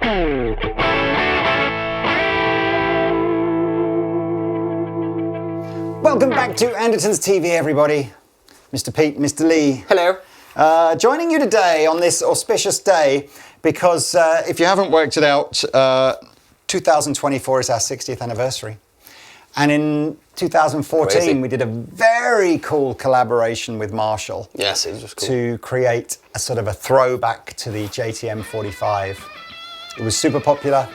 Welcome back to Andertons TV, everybody. Mr. Pete, Mr. Lee. Hello. Joining you today on this auspicious day because if you haven't worked it out, 2024 is our 60th anniversary. And in 2014, Crazy. we did a very cool collaboration with Marshall. Yes, it was cool. To create a sort of a throwback to the JTM 45. It was super popular.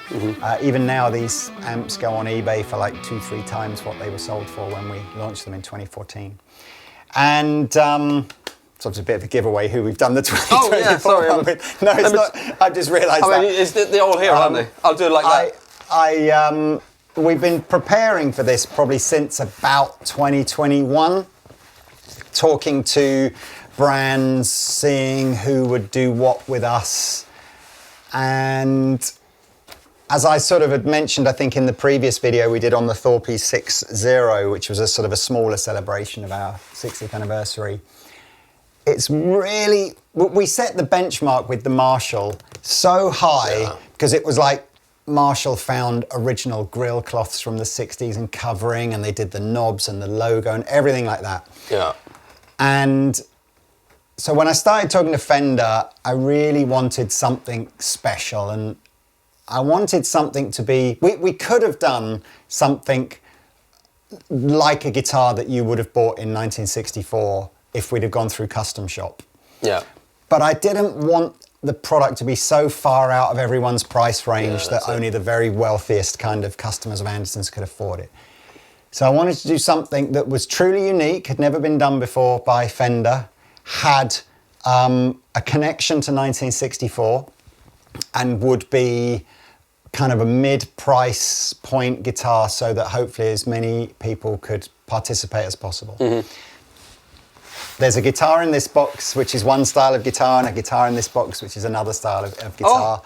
Even now, these amps go on eBay for like 2-3 times what they were sold for when we launched them in 2014. And so it's a bit of a giveaway who we've done the 2024 Oh, yeah, sorry. one with. No, it's not. I've just realised I mean, they're all here, aren't they? I'll do it like that. We've been preparing for this probably since about 2021, talking to brands, seeing who would do what with us. And as I sort of had mentioned, I think in the previous video we did on the Thorpe 60, which was a sort of a smaller celebration of our 60th anniversary. It's really, we set the benchmark with the Marshall so high because it was like Marshall found original grill cloths from the 60s and covering, and they did the knobs and the logo and everything like that. Yeah. And so when I started talking to Fender, I really wanted something special, and I wanted something to be, we could have done something like a guitar that you would have bought in 1964 if we'd have gone through Custom Shop. Yeah. But I didn't want the product to be so far out of everyone's price range that only the very wealthiest kind of customers of Andertons could afford it. So I wanted to do something that was truly unique, had never been done before by Fender, had a connection to 1964, and would be kind of a mid-price point guitar so that hopefully as many people could participate as possible. There's a guitar in this box, which is one style of guitar, and a guitar in this box, which is another style of guitar.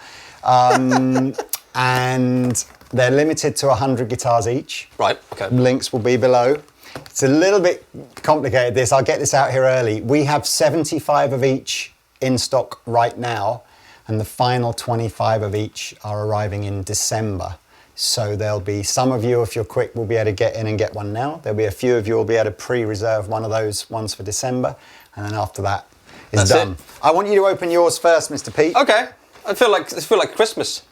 And they're limited to 100 guitars each. Right, okay. Links will be below. It's a little bit complicated, this. I'll get this out here early. We have 75 of each in stock right now, and the final 25 of each are arriving in December. So there'll be some of you, if you're quick, will be able to get in and get one now. There'll be a few of you who will be able to pre-reserve one of those ones for December, and then after that is done. It. I want you to open yours first, Mr. Pete. Okay. It feels like Christmas.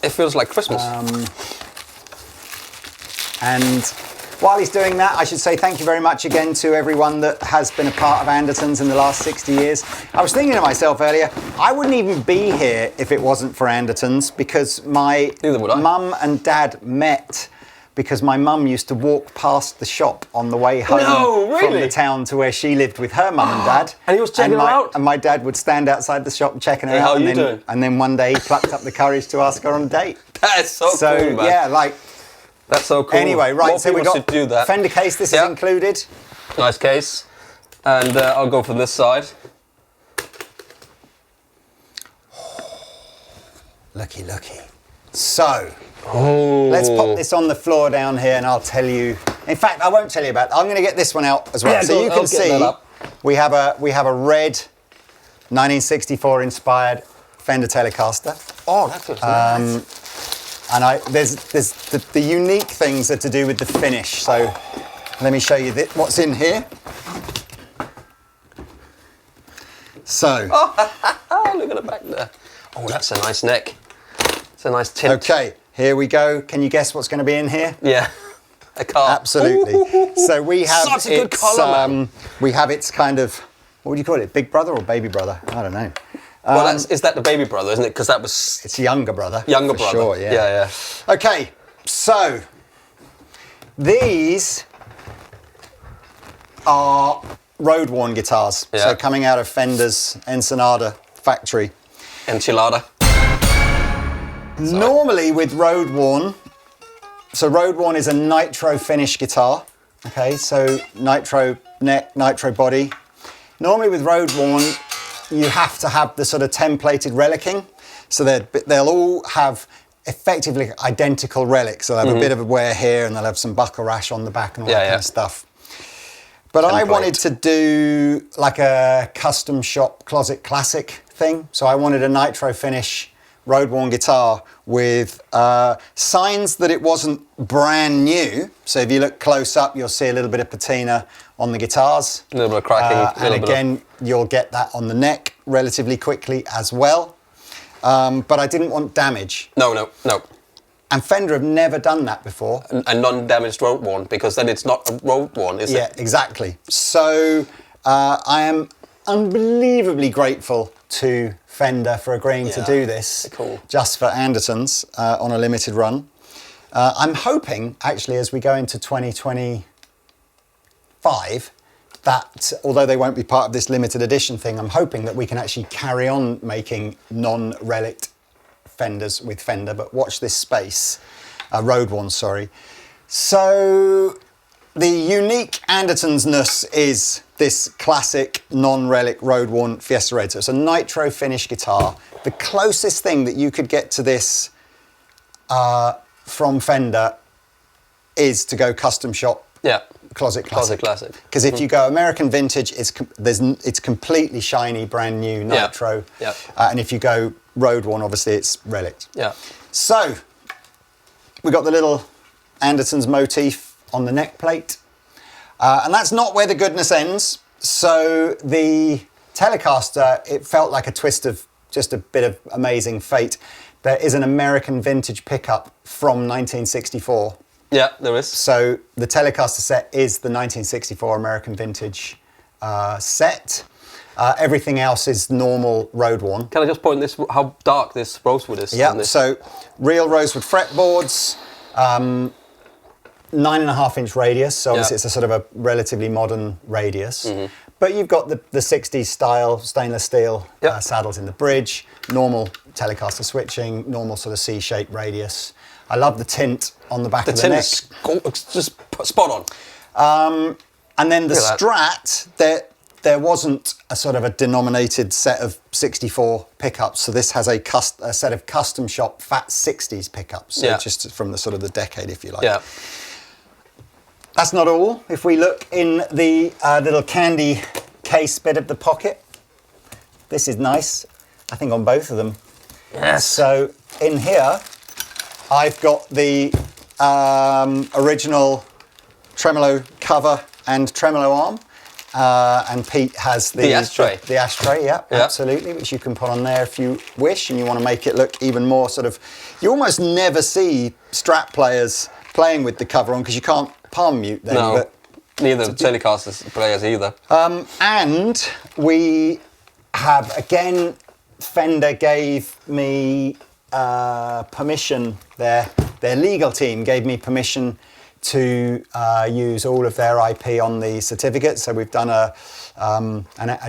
It feels like Christmas. And while he's doing that, I should say thank you very much again to everyone that has been a part of Andertons in the last 60 years. I was thinking to myself earlier, I wouldn't even be here if it wasn't for Andertons, because my mum and dad met because my mum used to walk past the shop on the way home from the town to where she lived with her mum and dad. And he was checking her out? And my dad would stand outside the shop checking her out. How are you doing? And then one day he plucked up the courage to ask her on a date. That is so cool, man. Yeah, like... That's so cool. Anyway, right, More so we got do that. Fender case, this is included. Nice case. And I'll go for this side. Looky, looky. So, let's pop this on the floor down here and I'll tell you. In fact, I won't tell you about it. I'm going to get this one out as well. Yeah, so you can see we have a red 1964 inspired Fender Telecaster. Oh, that looks nice. And there's the unique things are to do with the finish. So let me show you what's in here. So. Oh, look at the back there. Oh, that's a nice neck. It's a nice tint. Okay, here we go. Can you guess what's going to be in here? Yeah, a car. Absolutely. So we have such a good colour, man. We have its kind of, what would you call it? Big brother or baby brother? I don't know. Well, is that the baby brother, isn't it? Because that was... It's younger brother. Younger brother. Sure, yeah. Yeah. Okay, so these are road-worn guitars. Yeah. So coming out of Fender's Ensenada factory. Enchilada. Normally with road-worn, so road-worn is a nitro finish guitar. Okay, so nitro neck, nitro body. Normally with road-worn, you have to have the sort of templated relicking. So they'll all have effectively identical relics. They'll have a bit of a wear here and they'll have some buckle rash on the back and all that kind of stuff. But I wanted to do like a custom shop closet classic thing. So I wanted a nitro finish road-worn guitar with signs that it wasn't brand new. So if you look close up, you'll see a little bit of patina on the guitars. A little bit of cracking. And again, you'll get that on the neck relatively quickly as well. But I didn't want damage. No. And Fender have never done that before. And non-damaged road worn, because then it's not a road worn, is it? Yeah, exactly. So I am unbelievably grateful to Fender for agreeing to do this just for Andertons on a limited run. I'm hoping, actually, as we go into 2025, that although they won't be part of this limited edition thing, I'm hoping that we can actually carry on making non-relic Fenders with Fender, but watch this space. Road one, sorry. So the unique Andertons-ness is this classic non-relic road-worn Fiesta Red. So it's a nitro finish guitar. The closest thing that you could get to this from Fender is to go custom shop. Yeah. Closet Classic. Classic. Because if you go American Vintage, it's completely shiny, brand new nitro. Yeah. And if you go Road One, obviously it's relic. Yeah. So we got the little Andertons motif on the neck plate. And that's not where the goodness ends. So the Telecaster, it felt like a twist of just a bit of amazing fate. There is an American Vintage pickup from 1964. Yeah, there is. So the Telecaster set is the 1964 American Vintage set. Everything else is normal road worn. Can I just point this how dark this rosewood is? Yeah, so real rosewood fretboards, 9.5-inch radius, so obviously it's a sort of a relatively modern radius. Mm-hmm. But you've got the 60s style stainless steel saddles in the bridge, normal Telecaster switching, normal sort of C-shaped radius. I love the tint on the back of the neck. The tint is just spot on. And then the Strat, there wasn't a sort of a denominated set of 64 pickups, so this has a set of custom shop fat 60s pickups, so just from the sort of the decade, if you like. Yeah. That's not all. If we look in the little candy case bit of the pocket, this is nice, I think on both of them. Yes. So in here, I've got the original tremolo cover and tremolo arm. And Pete has the ashtray. The ashtray, absolutely, which you can put on there if you wish, and you want to make it look even more sort of... You almost never see Strat players playing with the cover on because you can't palm mute them. No, but neither Telecaster players either. And we have, again, Fender gave me permission, their legal team gave me permission to use all of their IP on the certificate. So we've done a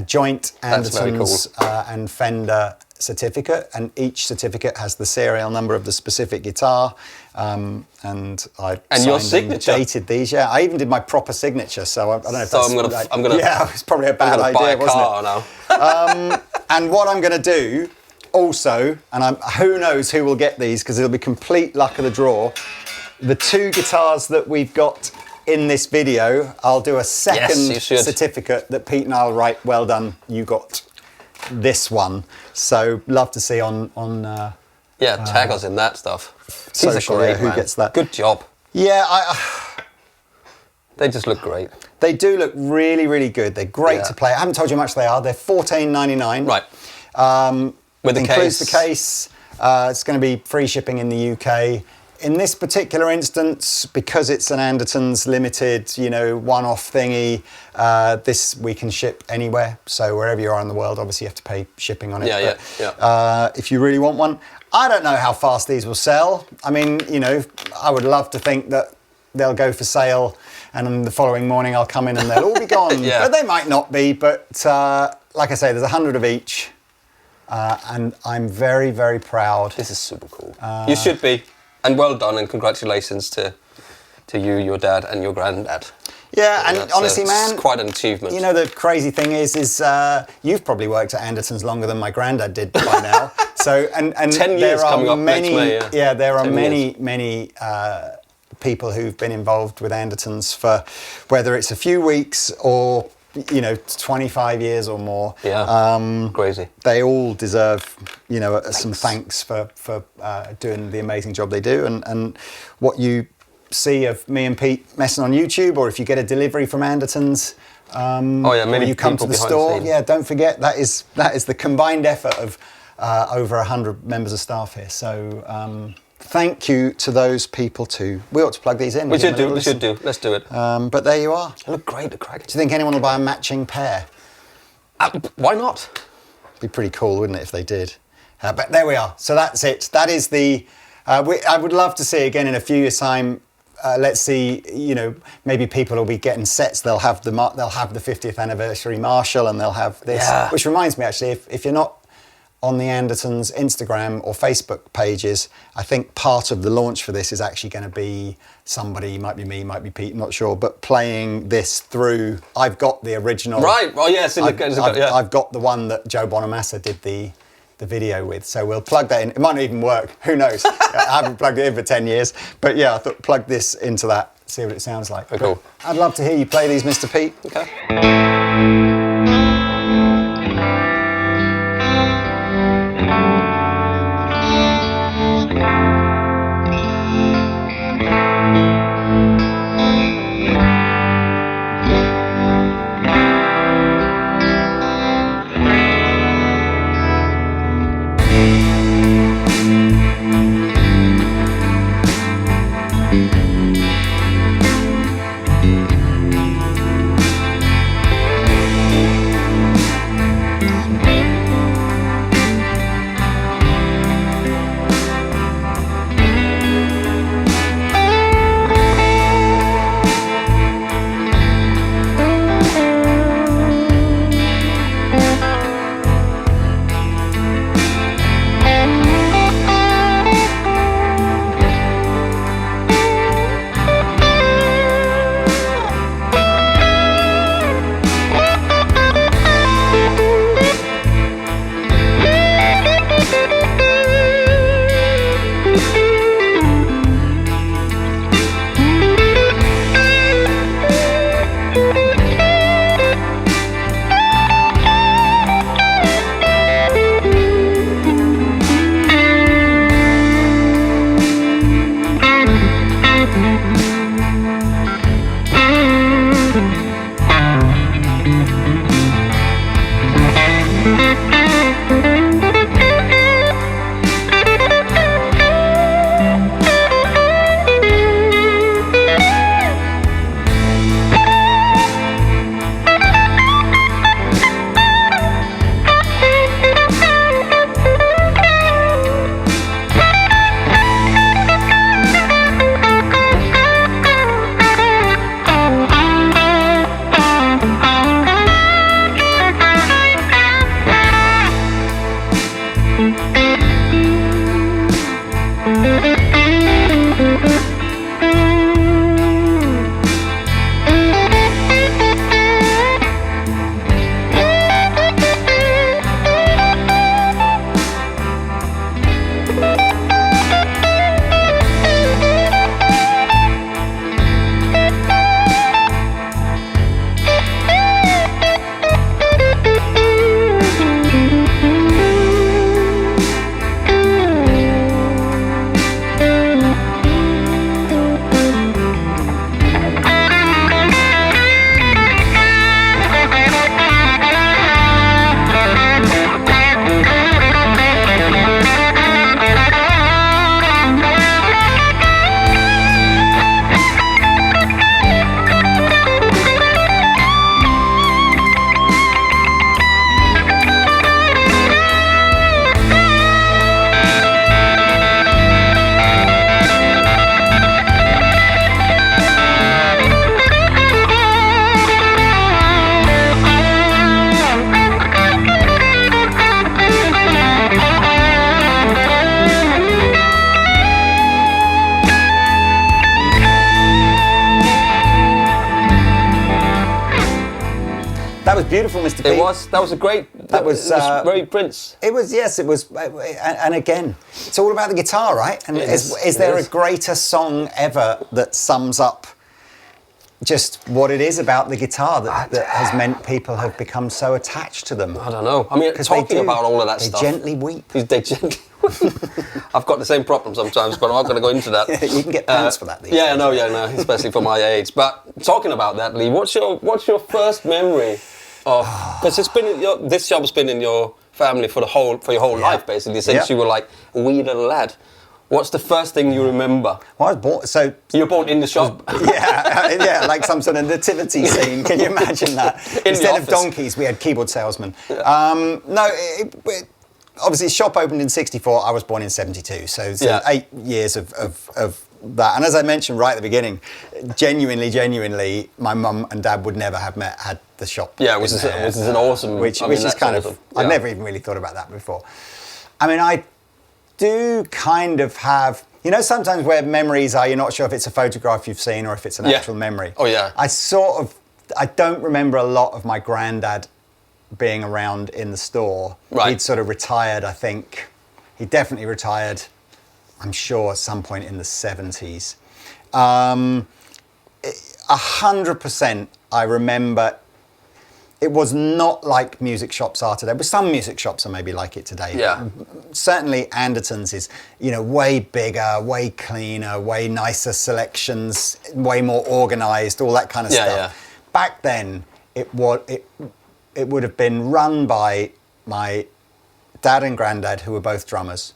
joint Andertons and Fender certificate, and each certificate has the serial number of the specific guitar. And I signed your signature. And dated these. Yeah, I even did my proper signature. So I don't know if so that's... I'm gonna. Yeah, it's probably a bad idea, wasn't it? Now. And what I'm going to do also, and who knows who will get these because it'll be complete luck of the draw. The two guitars that we've got in this video, I'll do a second certificate that Pete and I'll write, well done, you got this one. So love to see on tag us in that stuff. Social, great, who man. gets that. Good job. Yeah, they just look great. They do look really, really good. They're great to play. I haven't told you how much they are. They're $14.99. Right. With the includes case. The case. It's going to be free shipping in the UK. In this particular instance, because it's an Andertons limited, one-off thingy, this we can ship anywhere. So wherever you are in the world, obviously you have to pay shipping on it. If you really want one, I don't know how fast these will sell. I mean, I would love to think that they'll go for sale, and then the following morning I'll come in and they'll all be gone. But they might not be. But like I say, there's 100 of each, and I'm very, very proud. This is super cool. You should be. And well done, and congratulations to you, your dad, and your granddad. Yeah, and honestly, man, it's quite an achievement. The crazy thing is you've probably worked at Andertons longer than my granddad did by now. So, and 10 years coming up next May. Yeah, there are many people who've been involved with Andertons for whether it's a few weeks or 25 years or more. Yeah, crazy. They all deserve, some thanks for doing the amazing job they do. And what you see of me and Pete messing on YouTube, or if you get a delivery from Andertons, many you come to the store. The don't forget that is the combined effort of over 100 members of staff here. So thank you to those people too. We ought to plug these in. We should do. Let's do it. But there you are. They look great. They're cracking. Do you think anyone will buy a matching pair? Why not? Be pretty cool, wouldn't it, if they did? But there we are. So that's it. That is the. I would love to see again in a few years' time. Let's see. Maybe people will be getting sets. They'll have the 50th anniversary Marshall, and they'll have this. Yeah. Which reminds me, actually, if you're not on the Andertons Instagram or Facebook pages, I think part of the launch for this is actually going to be somebody, might be me, might be Pete, I'm not sure, but playing this through. I've got the original. Right. Oh yes. I've got the one that Joe Bonamassa did the video with, so we'll plug that in. It might not even work. Who knows? I haven't plugged it in for 10 years, but yeah, I thought plug this into that, see what it sounds like. Very cool. I'd love to hear you play these, Mr. Pete. Okay. beautiful, Mr. Pete. It was. That was a great. That was very Prince. It was, yes, it was. And again, it's all about the guitar, right? And is there a greater song ever that sums up just what it is about the guitar that has meant people have become so attached to them. I don't know. I mean, talking about all of that stuff. They gently weep. They gently I've got the same problem sometimes, but I'm not going to go into that. You can get pants for that these days. Yeah, no, especially for my age. But talking about that, Lee, what's your first memory of? Because this job's been in your family for your whole life, basically, since you were like a wee little lad. What's the first thing you remember? Well, I was born, so... You were born in the shop? Yeah, like some sort of nativity scene. Can you imagine that? Instead of donkeys, we had keyboard salesmen. Obviously, shop opened in 64. I was born in 72. So 8 years of that. And as I mentioned right at the beginning, genuinely, my mum and dad would never have had the shop. Yeah, which is an awesome... Which is kind of... Awesome. I've never even really thought about that before. I mean, I do kind of have... You know, sometimes where memories are, you're not sure if it's a photograph you've seen or if it's an actual memory. Oh, yeah. I don't remember a lot of my granddad being around in the store. Right. He'd sort of retired, I think. He definitely retired, I'm sure, at some point in the 70s. 100% I remember it was not like music shops are today, but some music shops are maybe like it today. Yeah. Certainly Andertons is, way bigger, way cleaner, way nicer selections, way more organised, all that kind of stuff. Yeah. Back then, it would have been run by my dad and granddad, who were both drummers,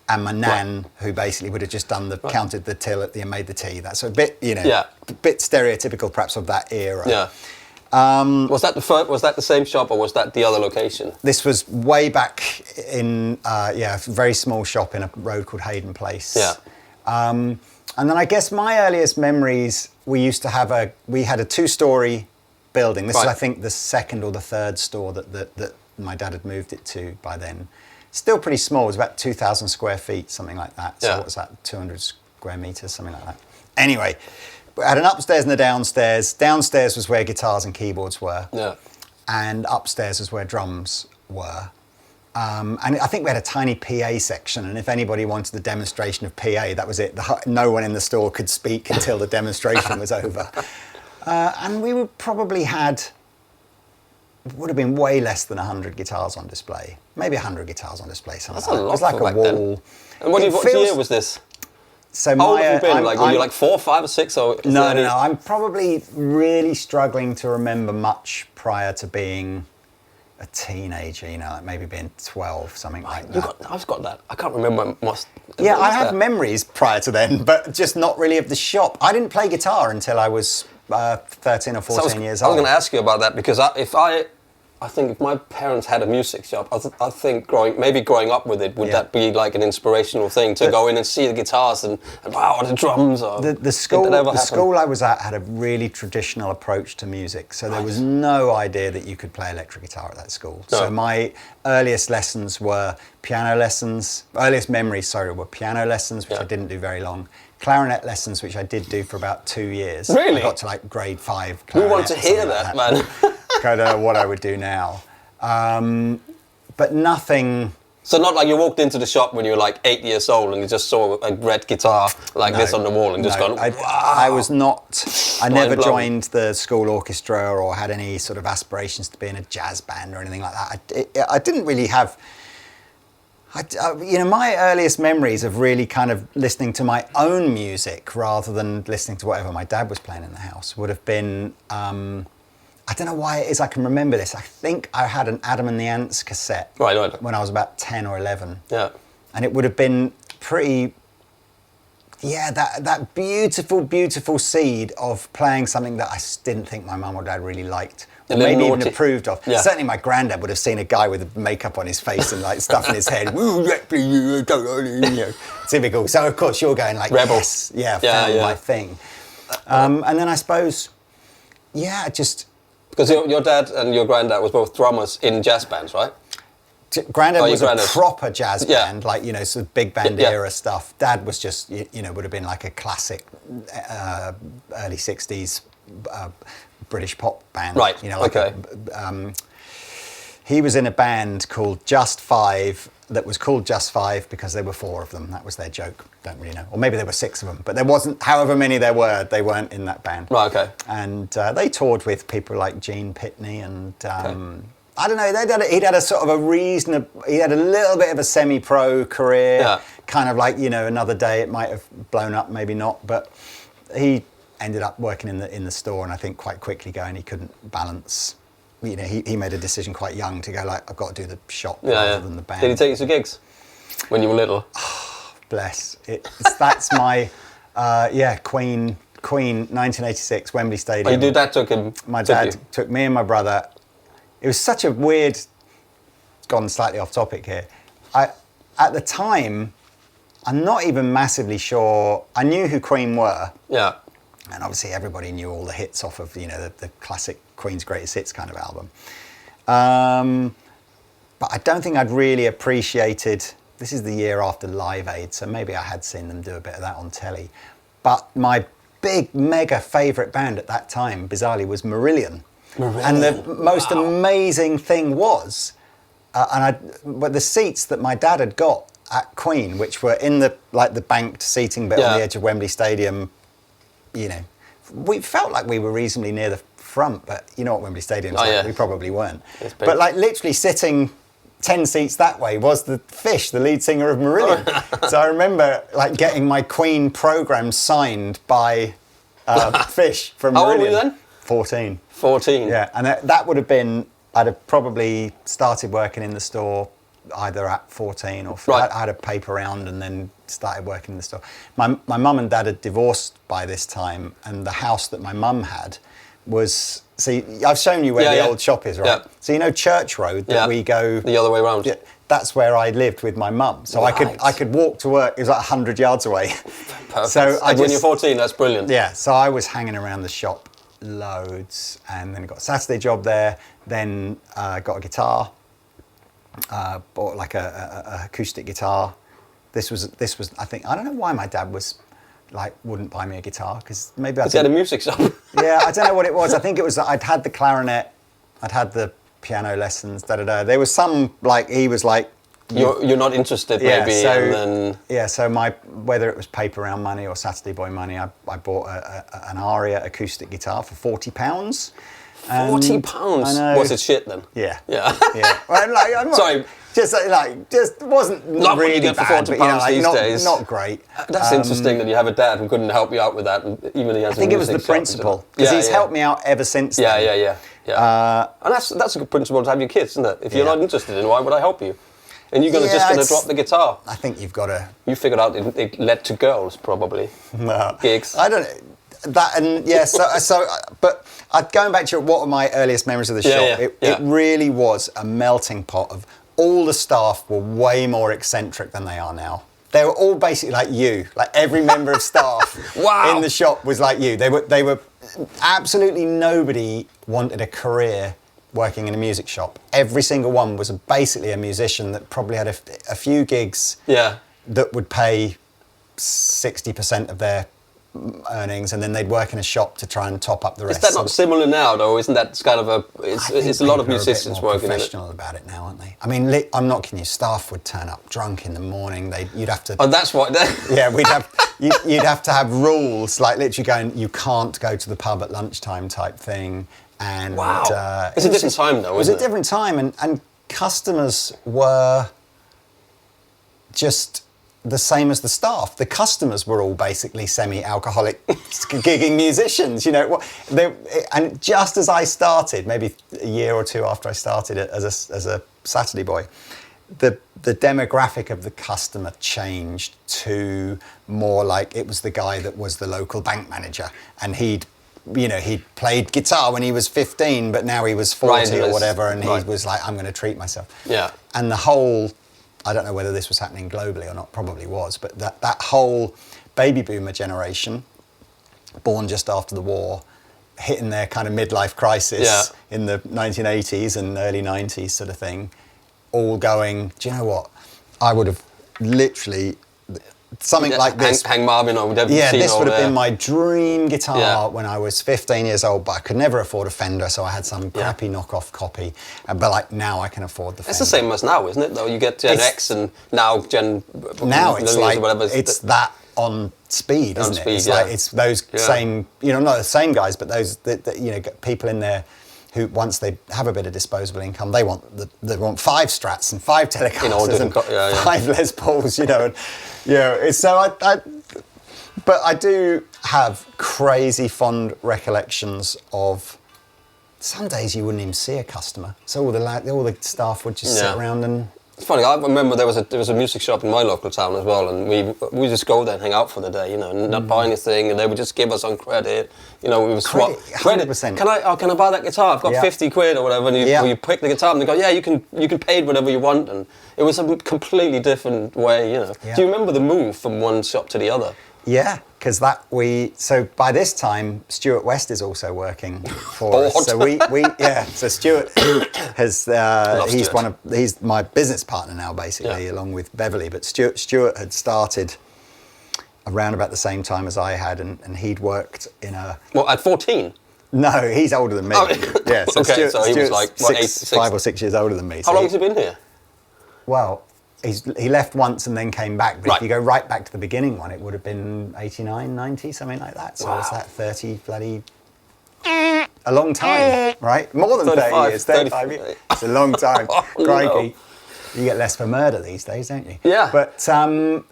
and my nan, who basically would have just counted the till and made the tea. That's a bit, a bit stereotypical perhaps of that era. Yeah. Was that the same shop or was that the other location? This was way back in, a very small shop in a road called Hayden Place. Yeah. And then I guess my earliest memories, we had a 2-story building. This is, I think, the second or the third store that my dad had moved it to by then. Still pretty small. It was about 2,000 square feet, something like that. So what was that, 200 square meters, something like that. Anyway, we had an upstairs and a downstairs. Downstairs was where guitars and keyboards were. Yeah. And upstairs was where drums were. And I think we had a tiny PA section, and if anybody wanted the demonstration of PA, that was it. No one in the store could speak until the demonstration was over. And we would probably would have been way less than 100 guitars on display. Maybe 100 guitars on display. That's a lot. It was like a wall. Then. And what year was this? So how old have you been? Were you like 4, 5 or 6? Or no. I'm probably really struggling to remember much prior to being a teenager, like maybe being 12, something like that. I've got that. I can't remember most. Yeah, I have memories prior to then, but just not really of the shop. I didn't play guitar until I was 13 or 14 years old. I was going to ask you about that because I think if my parents had a music shop, I think growing up with it, would that be like an inspirational thing to go in and see the guitars and wow, the drums? Or the school I was at had a really traditional approach to music, so there was no idea that you could play electric guitar at that school. No. So my earliest lessons were piano lessons. Earliest memories, were piano lessons, which I didn't do very long. Clarinet lessons, which I did do for about 2 years. Really? I got to like grade 5. We want to hear that, man. I don't know what I would do now. But nothing... So not like you walked into the shop when you were like 8 years old and you just saw a red guitar like this on the wall and just gone, wow. I was not... I never joined the school orchestra or had any sort of aspirations to be in a jazz band or anything like that. I didn't really have... my earliest memories of really kind of listening to my own music rather than listening to whatever my dad was playing in the house would have been... I don't know why it is I can remember this. I think I had an Adam and the Ants cassette when I was about 10 or 11. Yeah. And it would have been pretty... Yeah, that beautiful, beautiful seed of playing something that I didn't think my mum or dad really liked. Or maybe even approved of. Yeah. Certainly my granddad would have seen a guy with makeup on his face and like stuff in his head. Typical. So of course you're going like, Rebel. Yes, found my thing. And then I suppose, just... Because your dad and your granddad was both drummers in jazz bands, right? Granddad was a proper jazz band, like, sort of big band era stuff. Dad was just, would have been like a classic early 60s British pop band. Right, Like he was in a band called Just Five that was called Just Five because there were 4 of them. That was their joke. Don't really know. Or maybe there were 6 of them, but there wasn't, however many there were, they weren't in that band. Right, okay. And they toured with people like Gene Pitney and I don't know, he'd had a sort of a reasonable, he had a little bit of a semi-pro career, kind of like, you know, Another Day, it might have blown up, maybe not, but he ended up working in the store, and I think quite quickly going, he couldn't balance. You know, he made a decision quite young to go like, I've got to do the shop rather than the band. Did he take you to gigs when you were little? Oh, bless. That's my, Queen, 1986, Wembley Stadium. Oh, your dad took him? My dad took me and my brother. It was such a weird, gone slightly off topic here. At the time, I'm not even massively sure, I knew who Queen were. Yeah. And obviously everybody knew all the hits off of, you know, the classic Queen's Greatest Hits kind of album. But I don't think I'd really appreciated, this is the year after Live Aid, so maybe I had seen them do a bit of that on telly. But my big, mega favourite band at that time, bizarrely, was Marillion. And the most amazing thing was, but the seats that my dad had got at Queen, which were in the banked seating bit on the edge of Wembley Stadium, you know, we felt like we were reasonably near the front, but you know what Wembley Stadium's like, we probably weren't. But like literally sitting 10 seats that way was the Fish, the lead singer of Marillion. So I remember like getting my Queen programme signed by Fish from Marillion. How old were you then? 14. 14? Yeah, and that would have been, I'd have probably started working in the store either at 14 or I had a paper round and then started working in the store. My mum and dad had divorced by this time, and the house that my mum had was, see, I've shown you where the old shop is, right? Yeah. So you know Church Road that we go... The other way around. Yeah, that's where I lived with my mum. So I could walk to work, it was like 100 yards away. Perfect. So when you're 14, that's brilliant. Yeah, so I was hanging around the shop loads, and then got a Saturday job there, then got a guitar, bought like a acoustic guitar. This was I think, I don't know why my dad was like wouldn't buy me a guitar, because maybe he had a music shop. Yeah, I don't know what it was. I think it was that I'd had the clarinet, I'd had the piano lessons, There was some like, he was like, you're not interested, maybe. So, and then... so whether it was paper round money or Saturday boy money, I bought an Aria acoustic guitar for £40. £40? I know. Was it shit then? Yeah. Yeah. Well, like, I'm not, sorry. Just wasn't not really what you get for bad, £40 but, you know, like, these days. Not great. That's interesting that you have a dad who couldn't help you out with that, and even he has. I think it was the principle, because he's helped me out ever since then. Yeah. And that's a good principle to have your kids, isn't it? If you're not interested in, why would I help you? And you're just going to drop the guitar. I think you've got to... You figured out it led to girls, probably. No. Gigs. I don't know. That, and but going back to what were my earliest memories of the shop, it really was a melting pot of all the staff were way more eccentric than they are now. They were all basically like you. Like every member of staff in the shop was like you. They were absolutely nobody wanted a career working in a music shop. Every single one was basically a musician that probably had a few gigs that would pay 60% of their earnings, and then they'd work in a shop to try and top up the rest. Is that not similar now, though? Isn't that kind of it's a lot of musicians working in it? Professional about it now, aren't they? I mean, I'm not kidding you. Staff would turn up drunk in the morning. You'd have to. Oh, that's what. Yeah, you'd have to have rules, like literally going, you can't go to the pub at lunchtime type thing. And it's a different time, though. It was a different time, and customers were just the same as the staff. The customers were all basically semi-alcoholic gigging musicians, you know. And just as I started, maybe a year or two after I started it as a Saturday boy, the demographic of the customer changed to more like it was the guy that was the local bank manager, and he'd played guitar when he was 15, but now he was 40 or whatever, and he was like, I'm going to treat myself. Yeah. And the whole, I don't know whether this was happening globally or not, probably was, but that whole baby boomer generation, born just after the war, hitting their kind of midlife crisis in the 1980s and early 90s sort of thing, all going, do you know what? I would have literally, something like this. Hang Marvin or whatever. Yeah, this would have been my dream guitar when I was 15 years old, but I could never afford a Fender, so I had some crappy knockoff copy. But like now I can afford the Fender. It's the same as now, isn't it? Though you get Gen X and now Gen. Now it's like whatever. it's that on speed, isn't it? It's like it's those same, not the same guys, but those people in there who once they have a bit of disposable income, they want 5 Strats and 5 Telecasters and 5 Les Pauls, and it's so but I do have crazy fond recollections of some days you wouldn't even see a customer, so all the staff would just sit around and. It's funny. I remember there was a music shop in my local town as well, and we just go there and hang out for the day, and not buy anything, and they would just give us on credit. We would swap credit. 100%. Can I buy that guitar? I've got 50 quid or whatever, and you pick the guitar, and they go, yeah, you can pay it whatever you want, and it was a completely different way. Do you remember the move from one shop to the other? Yeah, because so by this time Stuart West is also working for us. So so Stuart has he's my business partner now basically, along with Beverly. But Stuart had started around about the same time as I had, and he'd worked in a. Well, at 14. No, he's older than me. Oh. Yeah, so okay, Stuart's so he was like 5 or 6 years older than me. How long has he been here? Well. He left once and then came back, but if you go right back to the beginning one, it would have been 89, 90, something like that. So what's that, 30 bloody... A long time, right? More than 30 years, 35 years. It's a long time. Crikey. You get less for murder these days, don't you? Yeah. But, so...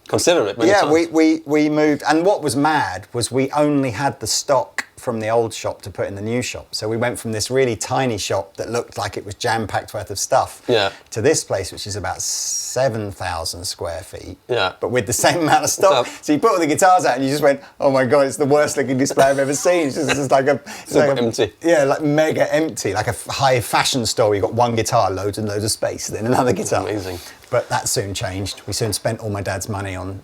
Consider it. We moved, and what was mad was we only had the stock from the old shop to put in the new shop. So we went from this really tiny shop that looked like it was jam-packed worth of stuff to this place, which is about 7,000 square feet, but with the same amount of stock. So you put all the guitars out and you just went, oh my God, it's the worst looking display I've ever seen. It's just like empty. Yeah, like mega empty, like a high fashion store where you've got one guitar, loads and loads of space, then another guitar. Amazing. But that soon changed. We soon spent all my dad's money on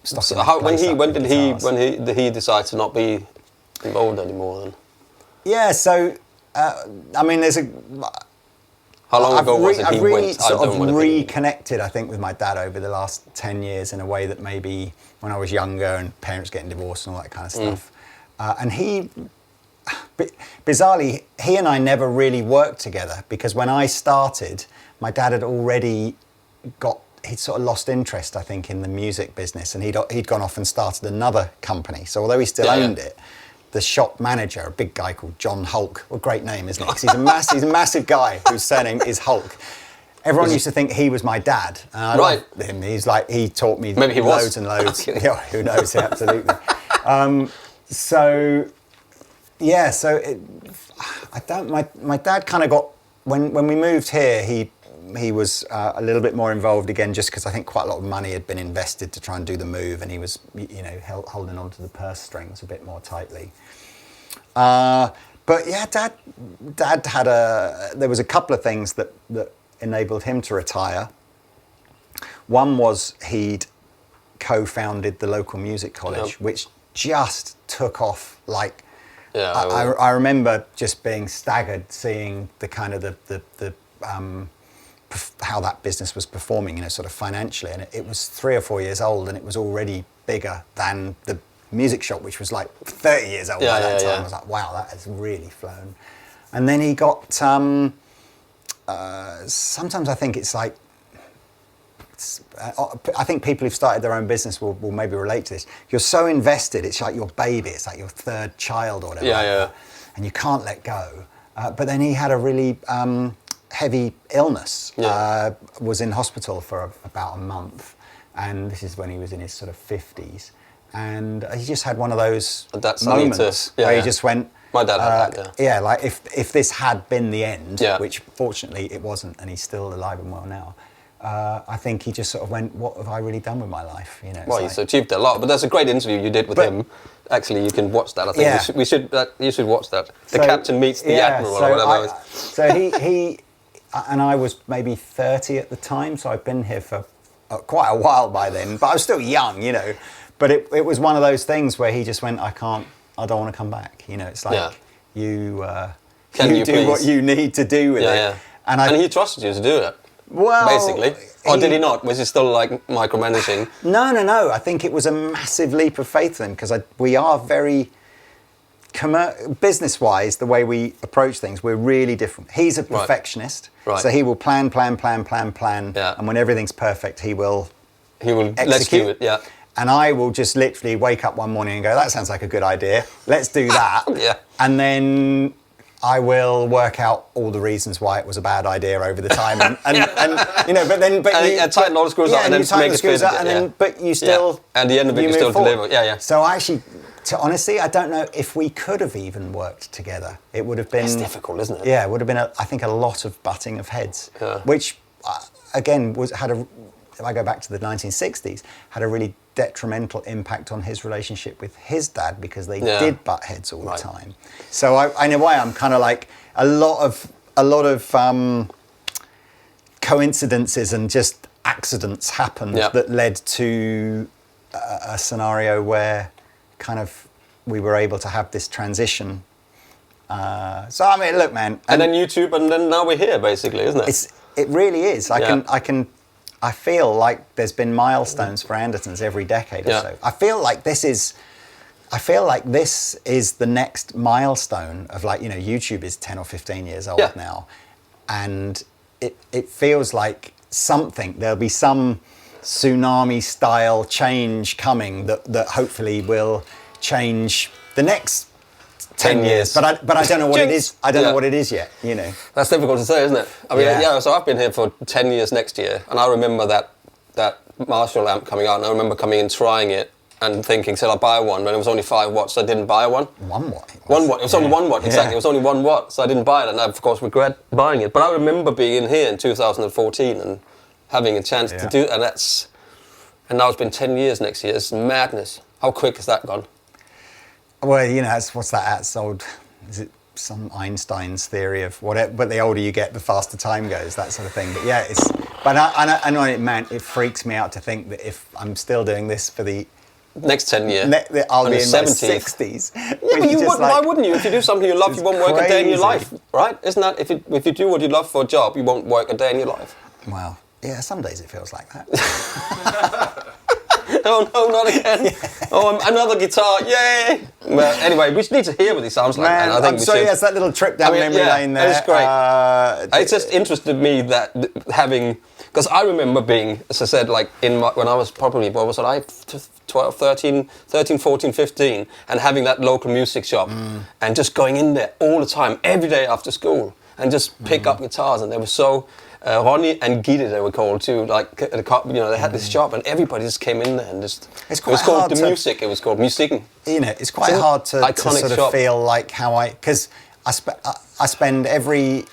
stocking. So when did he decide to not be involved anymore then? Yeah, so there's a. How long ago was it he went? I've reconnected, I think, with my dad over the last 10 years in a way that maybe when I was younger and parents getting divorced and all that kind of stuff. And he, bizarrely, he and I never really worked together because when I started, my dad had already he'd sort of lost interest, I think, in the music business, and he'd gone off and started another company. So although he still owned it, the shop manager, a big guy called John Hulk, what a great name, isn't it? 'Cause he's a massive guy whose surname is Hulk. Everyone used to think he was my dad. And I loved him. He taught me loads and loads. Yeah, who knows? Yeah, absolutely. My dad kind of got, when we moved here, he was a little bit more involved again, just because I think quite a lot of money had been invested to try and do the move, and he was, holding on to the purse strings a bit more tightly. But yeah, Dad had there was a couple of things that enabled him to retire. One was he'd co-founded the local music college, which just took off like. Yeah, I remember just being staggered seeing the kind of the how that business was performing, sort of financially, and it was 3 or 4 years old, and it was already bigger than the music shop, which was like 30 years old by that time. I was like, wow, that has really flown. And then he got sometimes I think it's like. I think people who've started their own business will maybe relate to this. You're so invested, it's like your baby, it's like your third child or whatever. And you can't let go. But then he had a really heavy illness, was in hospital for about a month. And this is when he was in his sort of 50s. And he just had one of those moments where he just went... My dad had that, yeah, like if this had been the end, which fortunately it wasn't, and he's still alive and well now, I think he just sort of went, what have I really done with my life? Well, he's achieved a lot, but there's a great interview you did with him. Actually, you can watch that. I think you should watch that. The captain meets the admiral or whatever. So he and I was maybe 30 at the time, so I've been here for quite a while by then, but I was still young, But it was one of those things where he just went, I don't want to come back. It's like you do what you need to do with it. And he trusted you to do it. Well, basically, Or did he not? Was he still like micromanaging? No. I think it was a massive leap of faith then, because we are very business-wise, the way we approach things, we're really different. He's a perfectionist, so he will plan, yeah. and when everything's perfect, he will let's execute. do it, yeah. And I will just literally wake up one morning and go, that sounds like a good idea. Let's do that. Yeah. And then I will work out all the reasons why it was a bad idea over the time. And you know, but you tighten all the screws up and then make it fit. But you still... Yeah. And the end of it, you still deliver. Yeah. So actually, honestly, I don't know if we could have even worked together. It would have been... It's difficult, isn't it? Yeah, it would have been, I think, a lot of butting of heads. Yeah. Which, again, if I go back to the 1960s, had a really detrimental impact on his relationship with his dad, because they did butt heads all the time. So in a way, I'm kind of like a lot of coincidences and just accidents happened that led to a scenario where kind of we were able to have this transition. So I mean, look, man, and then YouTube, and then now we're here, basically, isn't it? It really is. I feel like there's been milestones for Andertons every decade or so. I feel like this is the next milestone of, like, you know, YouTube is 10 or 15 years old now, and it feels like there'll be some tsunami style change coming that hopefully will change the next 10 years, but I don't know what it is. I don't know what it is yet. You know, that's difficult to say, isn't it? I mean, So I've been here for 10 years next year, and I remember that Marshall amp coming out, and I remember coming in, trying it, and thinking, "Shall I buy one?" When it was only 5 watts, so I didn't buy one. 1 watt. 1 watt. It was only 1 watt. Exactly. It was only 1 watt, so I didn't buy it, and I of course regret buying it. But I remember being in here in 2014 and having a chance to do, and now it's been 10 years next year. It's madness. How quick has that gone? Well, you know, what's that? That's old. Is it some Einstein's theory of whatever? But the older you get, the faster time goes. That sort of thing. But yeah, it's. But I know it, man. It freaks me out to think that if I'm still doing this for the next 10 years, I'll be in my 60s. Yeah, but you wouldn't. Why wouldn't you? If you do something you love, you won't work a day in your life, right? Isn't that if you do what you love for a job, you won't work a day in your life? Well, yeah. Some days it feels like that. Oh no, not again! Yeah. Oh, another guitar! Yay! Well, anyway, we need to hear what he sounds like. Man, and I think I'm sorry, yes, that little trip down memory lane there. It's great. It just interested me that having, because I remember being, as I said, like when I was probably, what was it, I 12, 13, 14, 15, and having that local music shop, and just going in there all the time, every day after school, and just pick up guitars, and they were so. Ronnie and Gitte, they were called too. Like, you know, they had this shop, and everybody just came in there and just. It was called the music. It was called Musiken. You know, it's quite hard to sort of feel like because I spend every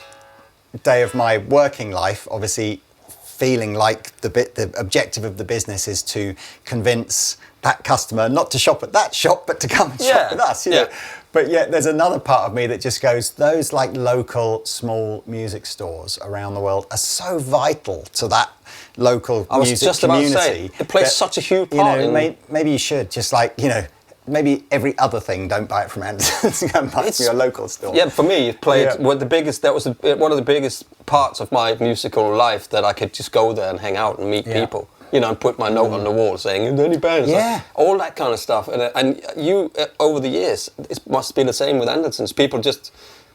day of my working life, obviously, feeling like the objective of the business is to convince that customer not to shop at that shop, but to come and shop with us. You know? But yet there's another part of me that just goes, those like local small music stores around the world are so vital to that local music community. About to say, it plays such a huge part. You know, maybe you should just like, you know, maybe every other thing, don't buy it from Andertons, go and buy it from your local store. Yeah, for me, it played one of the biggest parts of my musical life, that I could just go there and hang out and meet people. You know, and put my note on the wall saying, "Are there any bands?" Like, all that kind of stuff. And you, over the years, it must be the same with Andertons. People just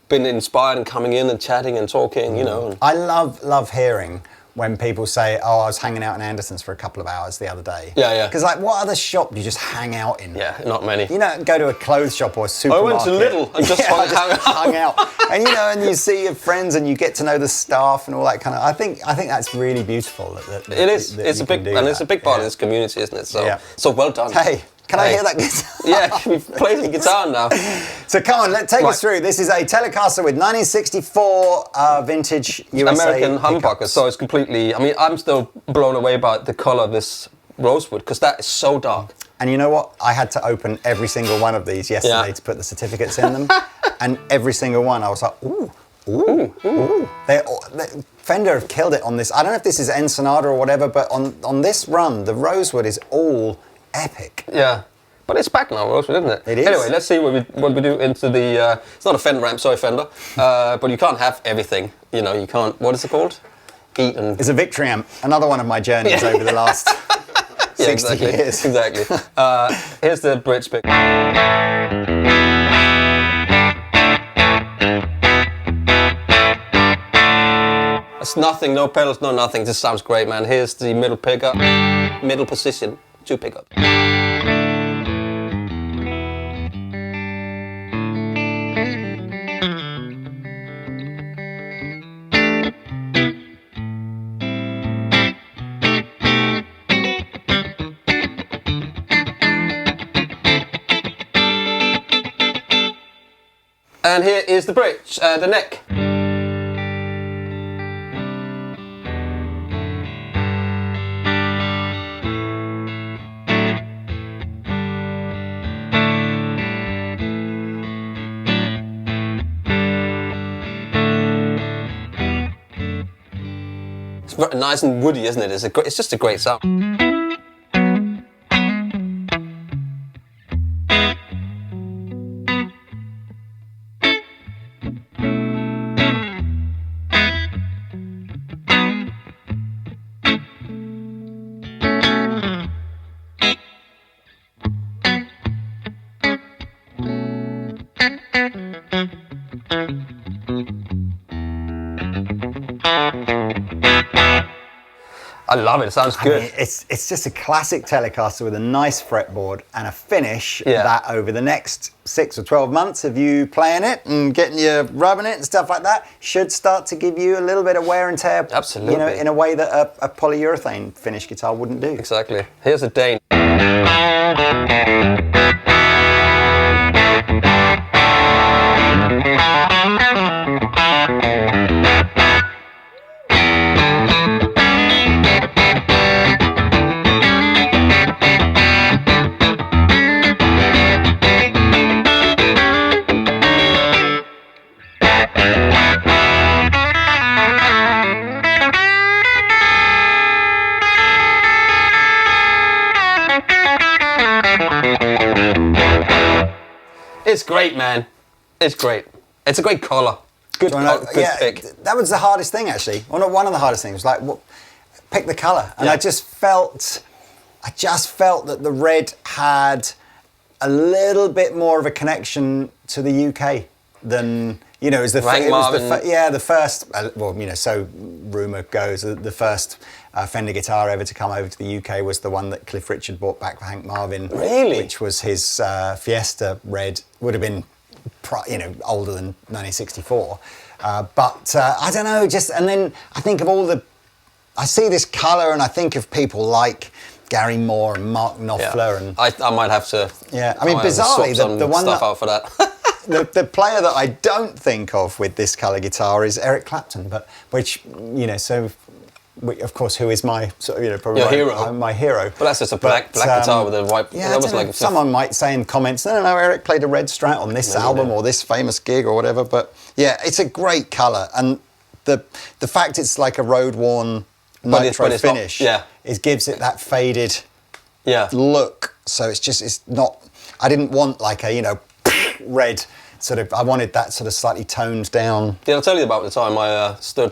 been inspired and coming in and chatting and talking, you know. I love hearing when people say, "Oh, I was hanging out in Andertons for a couple of hours the other day." Yeah. Because like, what other shop do you just hang out in? Yeah, not many. You know, go to a clothes shop or a supermarket. I went to Lidl and just hung out. And you know, and you see your friends and you get to know the staff and all that kind of. I think that's really beautiful. That it is. It's a big it's a big part of this community, isn't it? So well done. Hey. Can I hear that guitar? Yeah, can we play the guitar now? So come on, take us through. This is a Telecaster with 1964 vintage USA American humbucker. So it's completely. I mean, I'm still blown away by the color of this rosewood, because that is so dark. And you know what? I had to open every single one of these yesterday to put the certificates in them, and every single one I was like, ooh. Fender have killed it on this. I don't know if this is Ensenada or whatever, but on this run, the rosewood is all epic. Yeah, but it's back now, rosewood, isn't it? It is. Anyway, let's see what we do into the. It's not a Fender amp, sorry Fender, but you can't have everything. You know, you can't. What is it called? eat and... It's a Victory amp, another one of my journeys over the last 60 exactly, years. Exactly. Here's the bridge pick. It's nothing, no pedals, no nothing. This sounds great, man. Here's the middle pickup, middle position, 2 pickups. And here is the bridge, the neck. It's very nice and woody, isn't it? It's just a great sound. I love it. It sounds good. I mean, it's just a classic Telecaster with a nice fretboard and a finish that over the next 6 or 12 months of you playing it and getting you rubbing it and stuff like that should start to give you a little bit of wear and tear. Absolutely. You know, in a way that a polyurethane finish guitar wouldn't do. Exactly. Here's a Dane. It's great, man. It's great. It's a great colour. Good pick. That was the hardest thing, actually. Well, not one of the hardest things. Like, pick the colour, and I just felt that the red had a little bit more of a connection to the UK than it was the first. Well, so rumour goes that the first Fender guitar ever to come over to the UK was the one that Cliff Richard bought back for Hank Marvin. Really? Which was his Fiesta Red. Would have been, older than 1964. But I don't know. And then I think of I see this colour and I think of people like Gary Moore and Mark Knopfler and I might have to. Yeah, I mean, bizarrely, the one stuff out for that. the player that I don't think of with this colour guitar is Eric Clapton, of course, who is my probably my hero. But that's just a black guitar with a white. Yeah, that was like someone might say in comments, no, Eric played a red Strat on this album or this famous gig or whatever. But yeah, it's a great colour, and the fact it's like a road-worn nitro finish gives it that faded look. So it's not. I didn't want like a red. I wanted that sort of slightly toned down. Yeah, I'll tell you about the time I stood,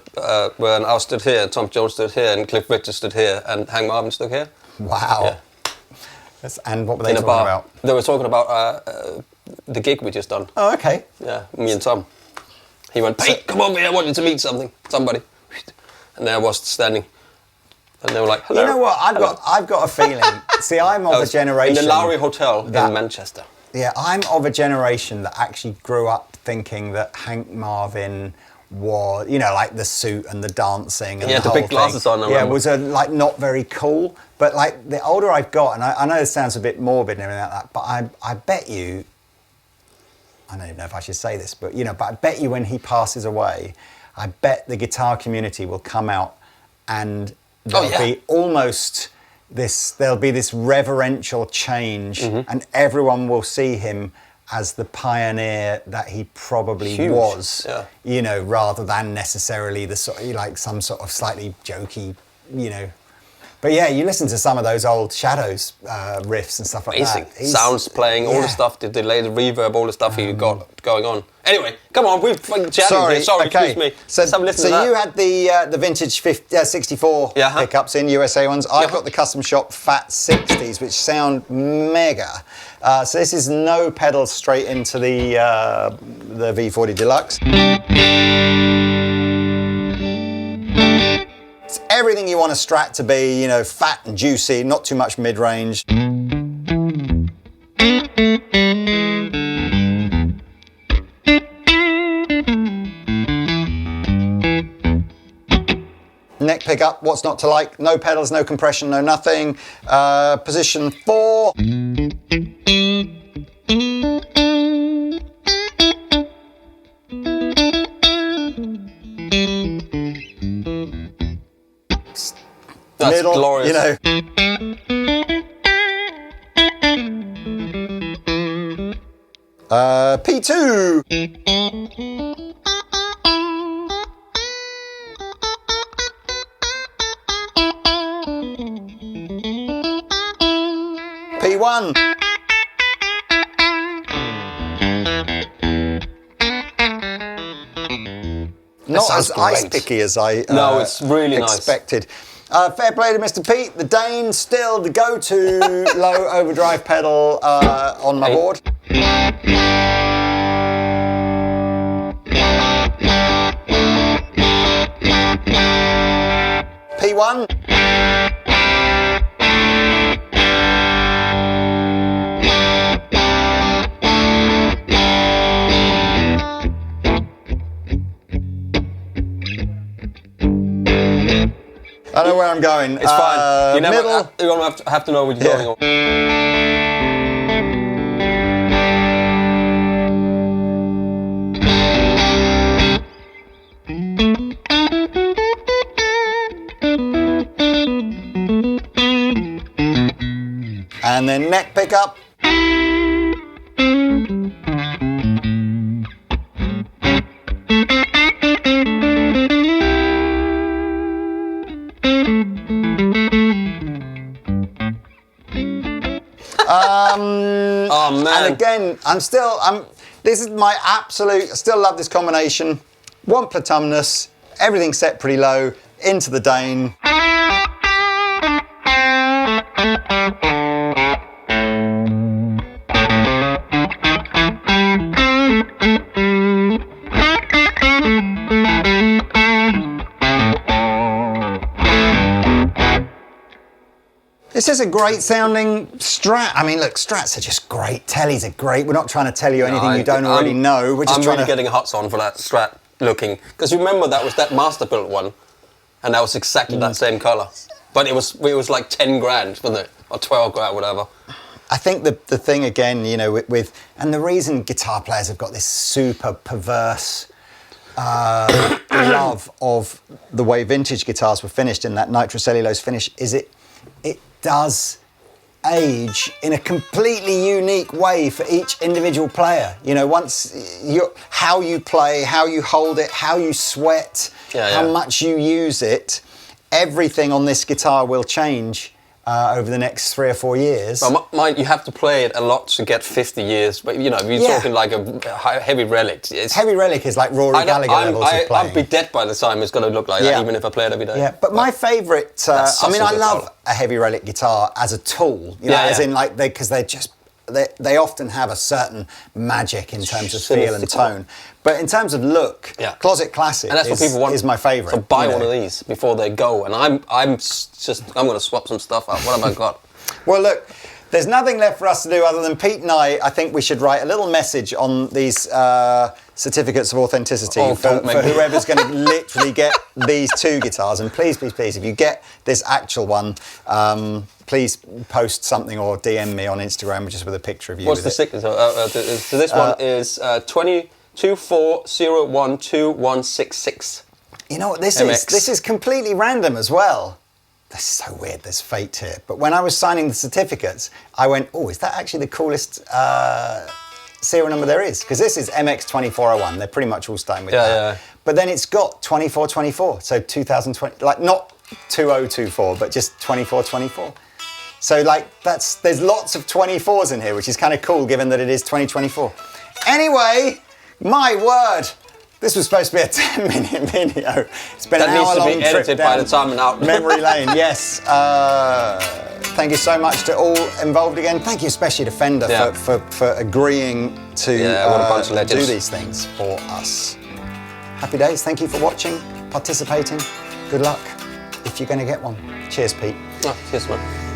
when I stood here, Tom Jones stood here, and Cliff Richard stood here, and Hank Marvin stood here. Wow. Yeah. And what were they talking about? They were talking about the gig we just done. Oh, okay. Yeah, me and Tom. He went, "Pete, come over here, I want you to meet somebody." And there I was standing. And they were like, "Hello." You know what? I've got a feeling. See, I'm of a generation... In the Lowry Hotel in Manchester. Yeah, I'm of a generation that actually grew up thinking that Hank Marvin was, like the suit and the dancing and the big glasses on. Was not very cool. But like the older I've got, and I know this sounds a bit morbid and everything like that, but I bet you, I don't even know if I should say this, but but I bet you when he passes away, I bet the guitar community will come out and there'll be almost there'll be this reverential change, and everyone will see him as the pioneer that he probably was, rather than necessarily the sort of like some sort of slightly jokey, But yeah, you listen to some of those old Shadows riffs and stuff like that. Sounds playing, all the stuff, the delay, the reverb, all the stuff you got going on. Anyway, come on, we've chatted here. Sorry, okay. excuse me. So, Let's have a listen to that. you had the vintage 64 pickups in USA ones. I've got the custom shop Fat 60s, which sound mega. So this is no pedals straight into the V40 Deluxe. It's everything you want a Strat to be, you know, fat and juicy, not too much mid-range. Neck pickup, what's not to like? No pedals, no compression, no nothing. Position 4. That's middle, glorious. you know. P2. P1. Not as ice picky as I no, it's really expected. Fair play to Mr. Pete. The Dane still the go-to low overdrive pedal on my board. P1. I know where I'm going. It's fine. You middle. You don't have to know where you're going on. And then neck pickup. Oh man! And again, this is my absolute. I still love this combination. One platumnus, everything set pretty low into the Dane. This is a great sounding Strat. I mean, look, Strats are just great. Teles are great. We're not trying to tell you anything you don't already know. We're just I'm trying really to getting hats on for that Strat looking. Because you remember that was that master built one, and that was exactly that same colour. But it was like 10 grand, wasn't it? Or 12 grand, whatever. I think the thing again, you know, with and the reason guitar players have got this super perverse love of the way vintage guitars were finished in that nitrocellulose finish is it does age in a completely unique way for each individual player. You know, how you play, how you hold it, how you sweat, how much you use it, everything on this guitar will change over the next 3 or 4 years. Well, you have to play it a lot to get 50 years, but you know, you're talking like a heavy relic. Heavy relic is like Rory Gallagher levels of playing. I'd be dead by the time it's going to look like that, even if I play it every day. Yeah, but my favourite, I mean, I love a heavy relic guitar as a tool, you know, as in like, because they often have a certain magic in terms of feel and tone. But in terms of look, Closet Classic and that's what people want, is my favourite. So buy one of these before they go, and I'm going to swap some stuff out. What have I got? Well, look, there's nothing left for us to do other than Pete and I think we should write a little message on these certificates of authenticity for whoever's going to literally get these 2 guitars. And please, please, please, if you get this actual one, please post something or DM me on Instagram just with a picture of you. What's the sticker? So this one is 24012166. You know what this is? This is completely random as well. This is so weird, there's fate here. But when I was signing the certificates, I went, oh, is that actually the coolest serial number there is? Because this is MX2401. They're pretty much all staying with that. Yeah. But then it's got 2424, so 2020, like not 2024, but just 2424. So like there's lots of 24s in here, which is kind of cool given that it is 2024. Anyway, My word! This was supposed to be a 10-minute video. It's been an hour-long That needs to be edited by the time and out. Memory lane, yes. Thank you so much to all involved again. Thank you especially to Fender for agreeing to what a bunch of legends. do these things for us. Happy days. Thank you for watching, participating. Good luck if you're going to get one. Cheers, Pete. Oh, cheers, man.